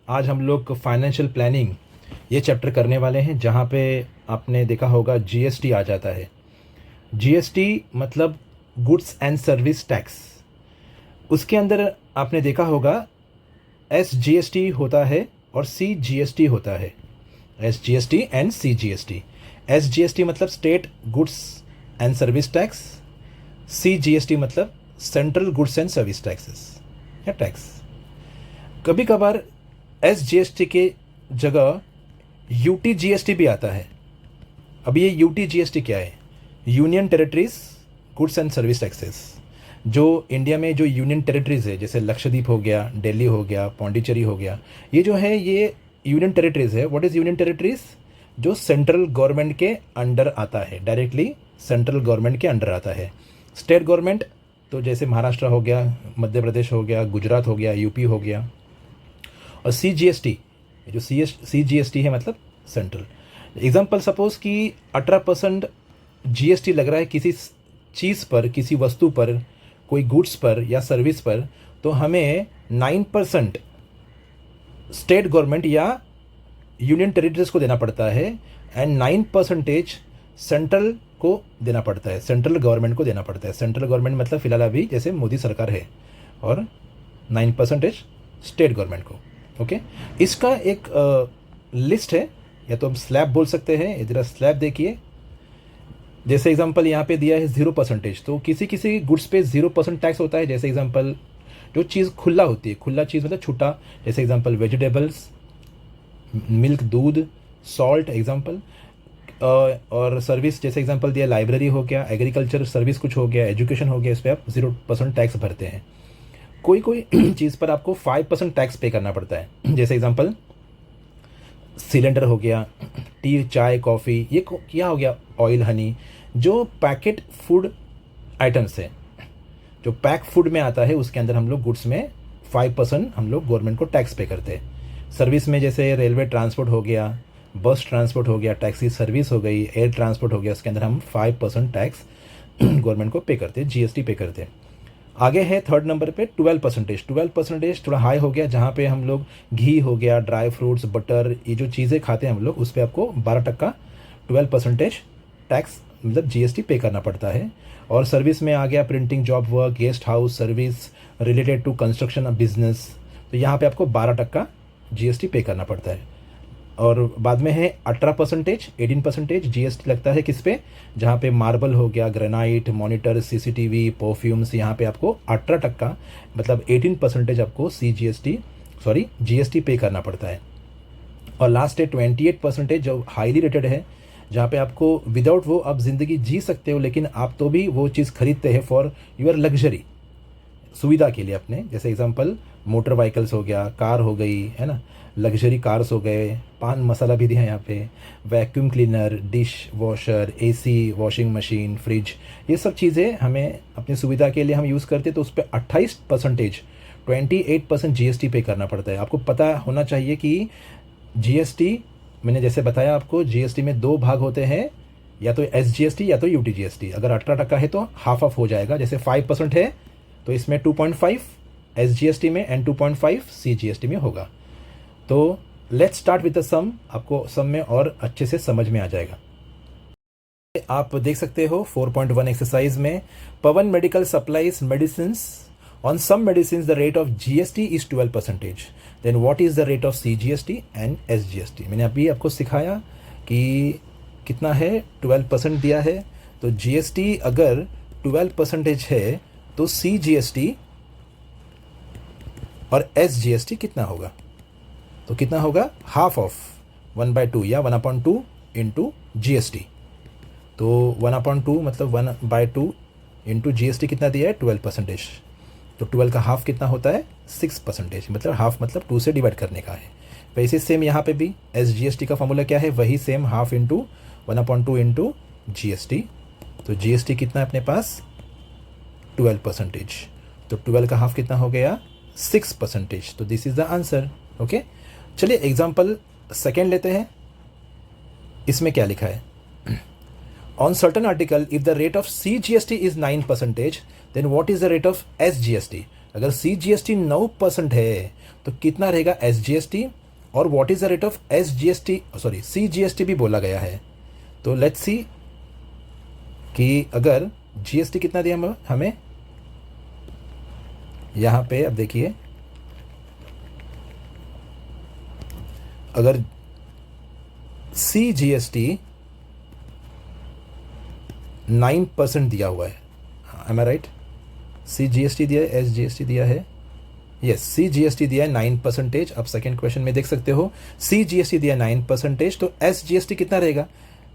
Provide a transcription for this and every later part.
आज हम लोग फाइनेंशियल प्लानिंग ये चैप्टर करने वाले हैं, जहाँ पे आपने देखा होगा जीएसटी आ जाता है। जीएसटी मतलब गुड्स एंड सर्विस टैक्स। उसके अंदर आपने देखा होगा एसजीएसटी होता है और सीजीएसटी होता है। SGST and CGST. एसजीएसटी मतलब state goods and service tax. CGST मतलब central goods and service taxes या टैक्स। कभी कभार एसजीएसटी के जगह यूटीजीएसटी भी आता है। अब ये यूटीजीएसटी क्या है? Union territories goods and service taxes. जो इंडिया में जो यूनियन टेरिटरीज है, जैसे लक्षद्वीप हो गया, दिल्ली हो गया, पौंडीचेरी हो गया, ये जो है ये यूनियन टेरिटरीज है। What is union territories? जो सेंट्रल गवर्नमेंट के अंडर आता है, डायरेक्टली सेंट्रल गवर्नमेंट के अंडर आता है। स्टेट गवर्नमेंट तो जैसे महाराष्ट्र हो गया, मध्य प्रदेश हो गया, गुजरात हो गया, यूपी हो गया। और सीजीएसटी, जो सीजीएसटी है मतलब सेंट्रल। एग्जाम्पल सपोज कि 18% जीएसटी लग रहा है किसी चीज़ पर, किसी वस्तु पर, कोई गुड्स पर या सर्विस पर, तो हमें 9% स्टेट गवर्नमेंट या यूनियन टेरिटरीज को देना पड़ता है एंड 9% सेंट्रल को देना पड़ता है, सेंट्रल गवर्नमेंट को देना पड़ता है। सेंट्रल गवर्नमेंट मतलब फिलहाल अभी जैसे मोदी सरकार है, और 9% स्टेट गवर्नमेंट को। ओके, इसका एक लिस्ट है, या तो हम स्लैब बोल सकते हैं। इधर स्लैब देखिए, जैसे एग्जांपल यहाँ पे दिया है 0%। तो किसी किसी गुड्स पे 0% टैक्स होता है। जैसे एग्जांपल जो चीज़ खुला होती है, खुला चीज़ मतलब छूटा, जैसे एग्जांपल वेजिटेबल्स, मिल्क, दूध, सॉल्ट एग्जांपल। और सर्विस जैसे एग्जांपल दिया, लाइब्रेरी हो गया, एग्रीकल्चर सर्विस कुछ हो गया, एजुकेशन हो गया, इस पर आप 0% टैक्स भरते हैं। कोई कोई चीज़ पर आपको 5% टैक्स पे करना पड़ता है। जैसे एग्जांपल सिलेंडर हो गया, टी, चाय, कॉफ़ी, ये क्या हो गया, ऑयल, हनी। जो पैकेट फूड आइटम्स है, जो पैक फूड में आता है, उसके अंदर हम लोग गुड्स में 5% हम लोग गवर्नमेंट को टैक्स पे करते हैं। सर्विस में जैसे रेलवे ट्रांसपोर्ट हो गया, बस ट्रांसपोर्ट हो गया, टैक्सी सर्विस हो गई, एयर ट्रांसपोर्ट हो गया, उसके अंदर हम 5% टैक्स गवर्नमेंट को पे करते हैं, जीएसटी पे करते हैं। आगे है थर्ड नंबर पे 12%। 12% थोड़ा हाई हो गया, जहाँ पे हम लोग घी हो गया, ड्राई फ्रूट्स, बटर, ये जो चीज़ें खाते हैं हम लोग, उस पर आपको 12% 12% टैक्स मतलब जीएसटी पे करना पड़ता है। और सर्विस में आ गया printing job work, guest house service related to construction of business, तो यहाँ पे आपको 12% जीएसटी पे करना पड़ता है। और बाद में है 18% जीएसटी लगता है किस पे? जहाँ पे मार्बल हो गया, ग्रेनाइट, मॉनिटर, सीसीटीवी, परफ्यूम्स, यहाँ पे आपको 18% मतलब 18% आपको जीएसटी पे करना पड़ता है। और लास्ट है 28% जो हाईली रेटेड है, जहाँ पे आपको विदाउट वो आप ज़िंदगी जी सकते हो, लेकिन आप तो भी वो चीज़ खरीदते हैं फॉर योर लग्जरी, सुविधा के लिए अपने। जैसे एग्जांपल मोटर व्हीकल्स हो गया, कार हो गई, है ना, लग्जरी कार्स हो गए, पान मसाला भी दिया है यहाँ पे, vacuum cleaner, dish washer, AC, washing machine, fridge, ये सब चीज़ें हमें अपनी सुविधा के लिए हम यूज़ करते हैं। तो उस पर 28% जीएसटी पे करना पड़ता है। आपको पता होना चाहिए कि जीएसटी, मैंने जैसे बताया आपको, जीएसटी में 2 भाग होते हैं, या तो एसजीएसटी या तो यूटीजीएसटी। अगर 18% है तो हाफ ऑफ हो जाएगा। जैसे 5% है तो इसमें 2.5 एसजीएसटी में एंड 2.5 सीजीएसटी में होगा। तो लेट्स स्टार्ट विद द सम। आपको सम में और अच्छे से समझ में आ जाएगा। आप देख सकते हो 4.1 एक्सरसाइज में, Pawan medical supplies medicine. On some medicine the rate of GST is 12%। Then what is the rate of CGST and SGST? मैंने अभी आपको सिखाया कि कितना है, 12% दिया है। तो जीएसटी अगर 12% है तो सीजीएसटी और एसजीएसटी कितना होगा? तो कितना होगा? हाफ ऑफ 1/2 या 1/2 इंटू जीएसटी। तो 1/2 मतलब 1/2 इंटू जीएसटी कितना दिया है? 12%। तो 12 का हाफ कितना होता है? 6%। मतलब हाफ मतलब 2 से डिवाइड करने का है। वैसे सेम यहाँ पे भी एसजीएसटी का फॉर्मूला क्या है? वही same, half into 1/2 into GST. तो जीएसटी कितना है अपने पास? 12%। तो 12 का हाफ कितना हो गया? 6%। तो this is the answer. Okay, चलिए एग्जाम्पल सेकेंड लेते हैं। इसमें क्या लिखा है? On certain article if the rate of CGST is 9%, then what is the rate of SGST? अगर सीजीएसटी 9% है तो कितना रहेगा SGST, और what is the rate of SGST, sorry CGST भी बोला गया है। तो लेट्स सी कि अगर GST कितना दिया हमें, यहाँ पे अब देखिए, अगर CGST 9% दिया हुआ है, एम आई राइट? CGST दिया है, SGST दिया है, यस CGST दिया है 9%। अब सेकेंड क्वेश्चन में देख सकते हो CGST दिया 9%, तो SGST कितना रहेगा?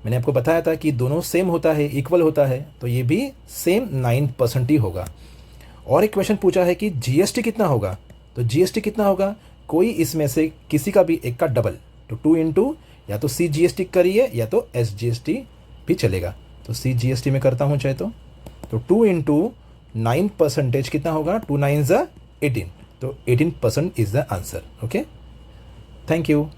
मैंने आपको बताया था कि दोनों सेम होता है, इक्वल होता है, तो ये भी सेम 9% ही होगा। और एक क्वेश्चन पूछा है कि GST कितना होगा, तो GST कितना होगा, कोई इसमें से किसी का भी एक का डबल, तो 2 इंटू या तो CGST करिए या तो SGST भी चलेगा। तो CGST में करता हूँ चाहे तो 2 इंटू 9% कितना होगा, 2 9 ज़ा 18, तो 18% is the answer. Okay, thank you.